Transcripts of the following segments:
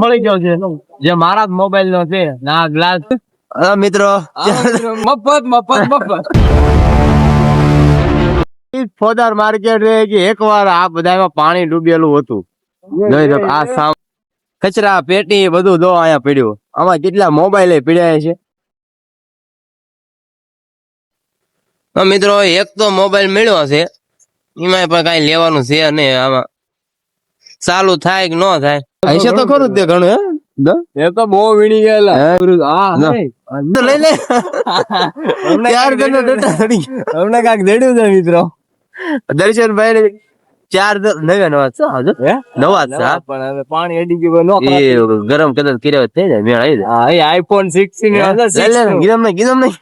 મળી ગયો છે જે મારા જ મોબાઈલ નો છે ના ગ્લાસ મિત્રો મફત ફોદાર માર્કેટ એકવાર આ બધામાં પાણી ડૂબેલું હતું. આ કચરા પેટી બધું દો અહીંયા પડ્યું. આમાં કેટલા મોબાઈલ પીડ્યા છે. મિત્રો એક તો મોબાઈલ મળ્યો છે એમાં પણ કઈ લેવાનું છે નહીં. આમાં ચાલુ થાય કે ન થાય હશે તો ખરું તે ઘણું એ તો બહુ વીણી ગયેલા લઈ લે અમને કાંક દેડ્યું છે મિત્રો. દર્શનભાઈ ચાર નવા પણ હવે પાણી અડી ગયું ગરમ કદાચ કર્યા થઈ જાય મેળ આવી જાય. આઈફોન 16 ગીરમ નહીં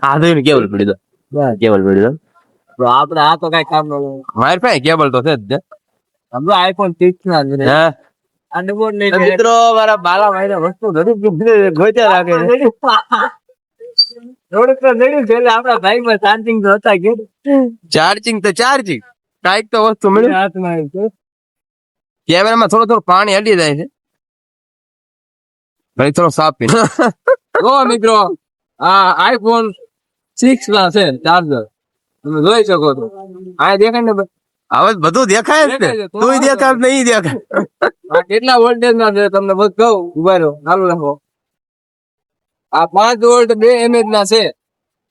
આ તો કેબલ પડી દો કેબલ પડી દો આપડે આ તો કઈ કામ ન મારી પાસે કેબલ તો છે જ આપડે આઈફોન 6 ના મિત્રો મારા બાલા ભાઈ વસ્તુ ગોત્યા રાખે થોડુંક તો નડ્યું છે આપડા ભાઈ માં ચાર્જિંગ તો હતા કે ચાર્જિંગ કાઈક તો વસ્તુ મળ્યું હાથમાં કેમેરામાં થોડું પાણી અડી જાય છે ભાઈ થોડો સાફ પી જો મિત્રો આ આઈફોન 6 ના છે ચાર્જર તમે જોઈ શકો છો આ દેખાય ને હવે બધું દેખાય જ ને તું દેખાય નહીં દેખાય કેટલા વોલ્ટેજ ના છે તમને બસ કહું ઉભા રહો ચાલુ રાખો. આ 5 વોલ્ટ 2 mAh ના છે.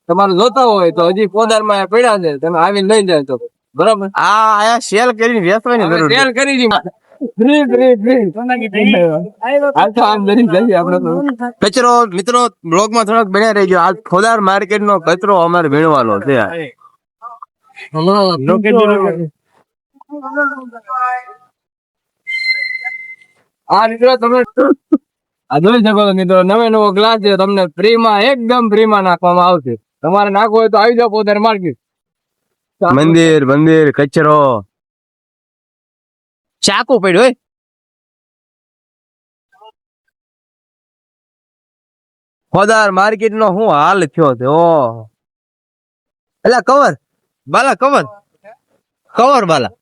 તમારે જોતા હોય તો હજી પોદારમાં પડ્યા છે તમે આવીને લઈ જાય તો બરાબર. આયા સેલ કરીને વેચવાની જરૂર સેલ કરી દી કચરો મિત્રો બ્લોગ માં થોડોક બન્યા રહી ગયો. આજ ફોદાર માર્કેટ નો કચરો અમારે ભીણવાનો છે. આ મિત્રો તમે આ જોઈ શકો છો મિત્રો નવો ગ્લાસ છે તમને ફ્રી માં એકદમ ફ્રી માં નાખવામાં આવશે. તમારે નાખવો હોય તો આવી જાવ પોતાને માર્કેટ. મંદિર કચરો ચાકુ પડ્યો ફોદાર માર્કેટ નો શું હાલ થયો છે. ઓ એલા કવર બાલા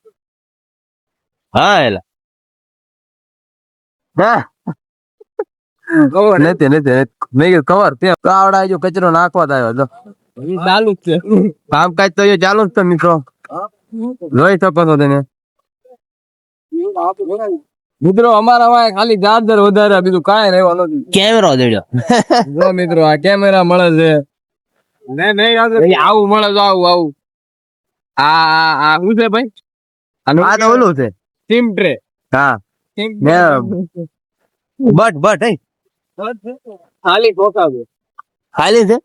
હા એલા નથી મેં કીધું કવર ત્યાં જો કચરો નાખવા આવ્યો હતો ચાલુ જ છે કામકાજ તો એ ચાલુ જ છે મિત્રો જોઈ શકો છો તમે મિત્રો અમારા ખાલી ચાર્જર વધારે બીજું કાંઈ રહેવાનું નથી. કેમેરો દેડ્યો જો મિત્રો આ કેમેરા મળે છે આવું મળે છે આવું આ શું છે ભાઈ આ તો ઓલું છે સિમ ટ્રે. હા બટ ખાલી ઠોકા છે ખાલી છે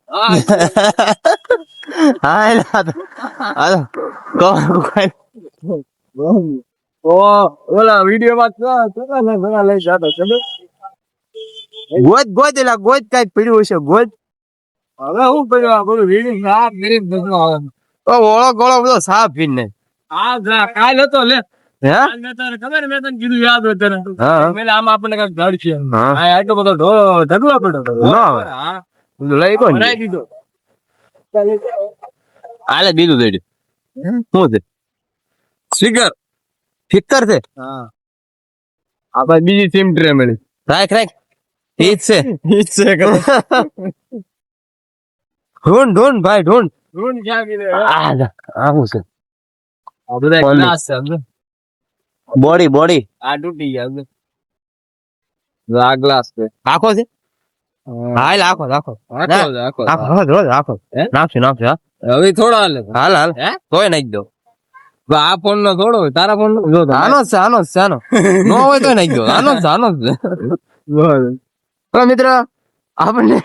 ઓલા વિડીયો માં લઈ જતો ગોદ એલા ગોદ કઈક પડ્યું હશે ગોદ. હવે હું પડ્યું આ બધું વિડીયો સાફ કરી ઓળો ગોળો બધો સાફ પીને કાલ હતો લે હે ખબર મેં તને કીધું યાદ હોય તને આમાં આપણને કઈક ધડ છે હા આટલો બધો ઢગલો પડ્યો લઈ કોણ બનાવી દીધો આલે બીજું દેડ્યું શું છે સ્પીકર ફિકર છે આ ભાઈ બીજી સિમ ટ્રે મળી રાખ ઈ જ છે ઢૂંઢ ભાઈ ઢૂંઢ ક્યાં કીધું આ શું છે આ બધા ગ્લાસ છે બોડી આ તૂટી ગયા આ ગ્લાસ છે આખો છે હા આખો નાખશું હવે થોડા હાલે હાલ તોય નાખી દો. આ ફોન નો થોડો હોય તારા ફોન નો આનો જ નો હોય તો નાખી દો. આનો જ મિત્ર આપણને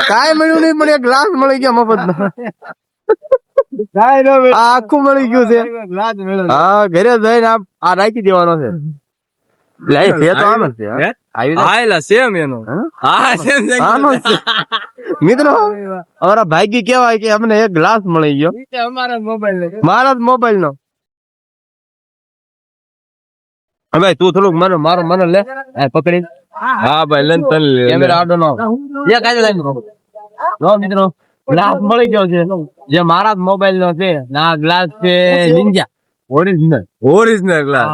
કાંઈ મળ્યું નહીં પણ એક ગ્લાસ મળી ગયો મફત નો. આખું મળી ગયું છે. હા ઘરે જઈને આ રાખી દેવાનો છે. મિત્રો અમારા ભાગ્ય કેવાય કે અમને એક ગ્લાસ મળી ગયો મારા જ મોબાઈલ નો. ભાઈ તું થોડુંક મને લે પકડી. હા ભાઈ લન તન કેમેરા આડો નો મિત્રો ગ્લાસ મળી ગયો છે જે મારા જ મોબાઈલ નો છે ના ગ્લાસ છે નિંજા ઓરિજિનલ ગ્લાસ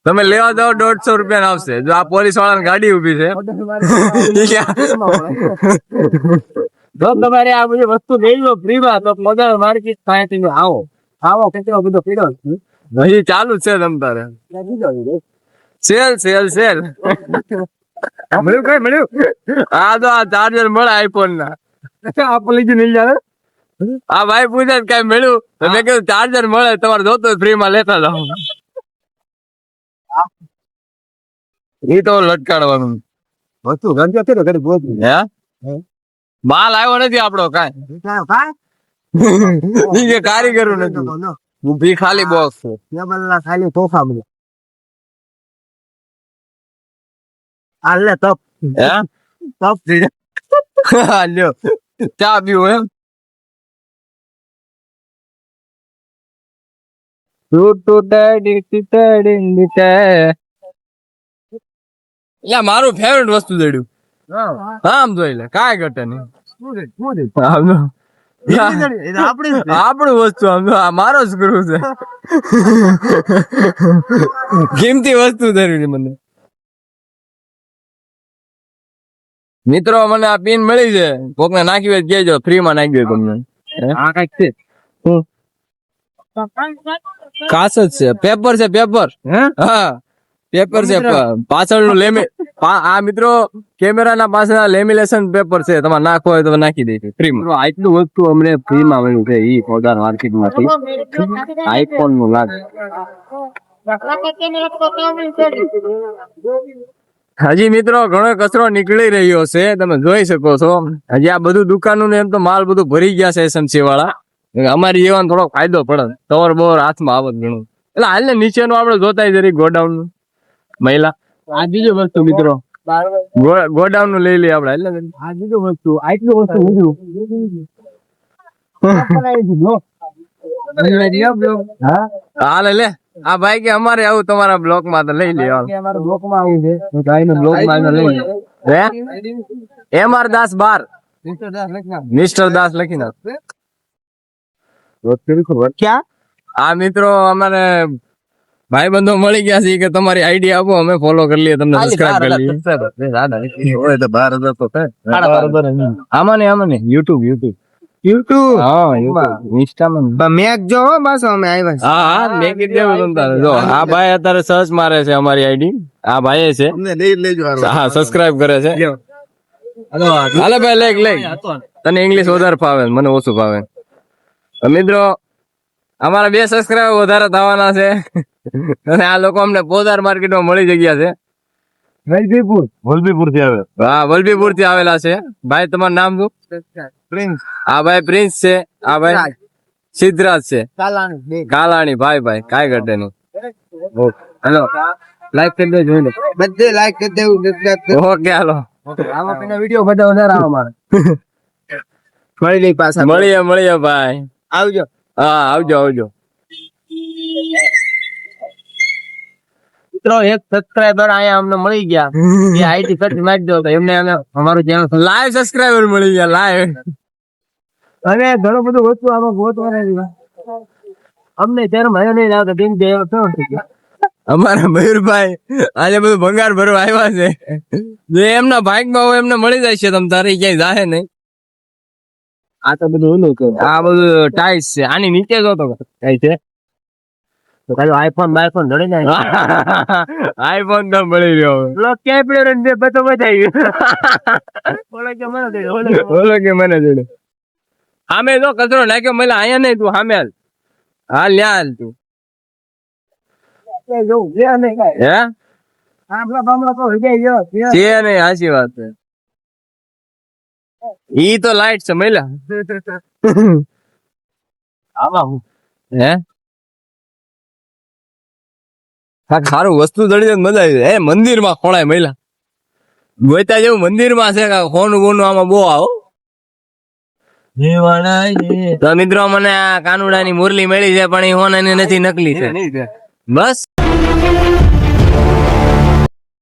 તમે લેવા જાઓ 150 રૂપિયા આવશે. જો આ પોલીસ વાળાની ગાડી ઉભી છે જો તમારે આ બધી વસ્તુ લઈ લો ફ્રીમાં તો પોદાર માર્કેટ થાય તમે આવો કેટલો બધો પીડો હજી ચાલુ જ છે તમ તારે સેલ મળ્યું આ તો આ ચાર્જર મળે આઈફોન ના આપણે લીધું નહીં જાણે આ ભાઈ પૂછે કઈ મળ્યું તો મેં કીધું ચાર્જર મળે તમારે જોતો ફ્રી માં લેતા જાઓ એ તો લટકાડવાનું વસ્તુ ગંજો કે ઘરે બોલ હે માલ આવ્યો નથી આપણો કાંઈ કે કારીગર નથી હું ભી ખાલી બોક્સ છું ટેબલના ખાલી તોફા મળે આલે તપ હે તપ થઈ લ્યો ચા પીવું એમ મારું ફેવરેટ વસ્તુ જડ્યું આમ જોઈ લે કાંઈ ઘટે નહીં આપણું વસ્તુ આમ જો, આ મારો જ ગુરુ છે કિંમતી વસ્તુ ધરી મને મિત્રો મને આ પિન મળી છે કોકને નાખી હોય તો કહેજો ફ્રી માં નાખી દો તમને આ કઈક છે કાચ જ છે પેપર છે પેપર હા પેપર છે પાછળનું આ મિત્રો કેમેરાના પાછળ લેમિનેશન પેપર છે તમારે નાખવો હોય તો નાખી દે ફ્રી માં આટલું વસ્તુ અમને ફ્રી માં મળ્યું છે ઈ પોદાર માર્કેટ માંથી આઈફોન નું લાગ હજી મિત્રો ઘણો કચરો નીકળી રહ્યો છે તમે જોઈ શકો છો હજી આ બધું દુકાનો ને એમ તો માલ બધું ભરી ગયા છે એસએમસી વાળા અમારી જેવાનો થોડો ફાયદો પડે તવર બોર હાથમાં આવત ઘણું એટલે હાલ ને નીચેનું આપડે જોતા જરી ગોડાઉન નું મહિલા આ બીજું વસ્તુ મિત્રો ગોડાઉન નું લઈ લઈએ આપડે એટલે આ બીજું વસ્તુ આટલું વસ્તુ હા હાલે લે આ ભાઈ કે અમારે આવું તમારા બ્લોક માં તો લઈ લે અમારા બ્લોક માં આવ્યું છે તો ગાયનો બ્લોક માં લઈ લે હે MR દાસ 12 મિસ્ટર દાસ લખી નાખ ક્યાં આ મિત્રો અમારે ભાઈ બંધો મળી ગયા છે કે તમારી આઈડી આપો અમે ફોલો કરી લઈએ તમને સબસ્ક્રાઇબ કરી લઈએ હોય તો 12,000 તો થાય આમાં ને YouTube હા YouTube Instaમાં મેક જો બસ અમે આવ્યા હા મેં કીધું તમને જો આ ભાઈ અત્યારે સર્ચ મારે છે અમારી આઈડી આ ભાઈ છે હા સબસ્ક્રાઇબ કરે છે હાલે ભાઈ લે તને ઇંગ્લિશ વધારે ફાવે મને ઓછું ફાવે મિત્રો અમારા 2 સબસ્ક્રાઇબર વધારે થવાના છે અને આ લોકો અમને પોદાર માર્કેટમાં મળી જગ્યા છે વલભીપુર થી આવે હા વલભીપુર થી આવેલા છે ભાઈ તમારું નામ શું પ્રિન્સ આ ભાઈ પ્રિન્સ છે આ ભાઈ સિદ્ધરાજ છે કાલાણી કાલાણી ભાઈ કાંઈ ઘટે નહીં હેલો લાઈક કરી દેજો જોઈ લે બધે લાઈક કરી દેવું ઓકે હાલો આમાં પેલા વિડિયો બધા વધારે આવે મારે મળી લઈ પાછા મળીએ ભાઈ આવજો હા આવજો મિત્રો એક સબસ્ક્રાઇબર અહીંયા અમને મળી ગયા એ આઈડી સર્ચ મારી દો તો એમને અમે અમારું ચેનલ લાઈવ સબસ્ક્રાઇબર મળી ગયા લાઈવ અને ઘણું બધું વસ્તુ આમાં ગોતવાના અમને ત્યારે મહિનો નહીં લાવતો દિન બે થઈ ગયા અમારા મયુરભાઈ આજે બધું ભંગાર ભરવા આવ્યા છે જે એમના ભાગમાં હોય એમને મળી જાય છે તમ તારે ક્યાંય જાહે નહીં આ તો બધું ઓલું કે આ બધું ટાઈસ છે આની નીચે જોતો કઈ છે તો કાલે આઈફોન ધડી જાય આઈફોન તો મળી રહ્યો બ્લોક ક્યાંય પડ્યો ને બધો બતાવી ઓલો કે મને જોડે સામે જો કચરો નાખ્યો મળે અહીંયા નહીં તું સામે હાલ લ્યા હાલ તું હે છે નહીં સાચી વાત છે ઈ તો લાઈટ છે મહિલા હે સારું વસ્તુ જડી જાય મજા આવી જાય મંદિર માં ખોળાય મહિલા ગોતા જેવું મંદિર માં છે હોનું બોનું આમાં બહુ આવો તો મિત્રો મને આ કાનુડા ની મુરલી મળી છે પણ એ હોનાની નથી નકલી છે બસ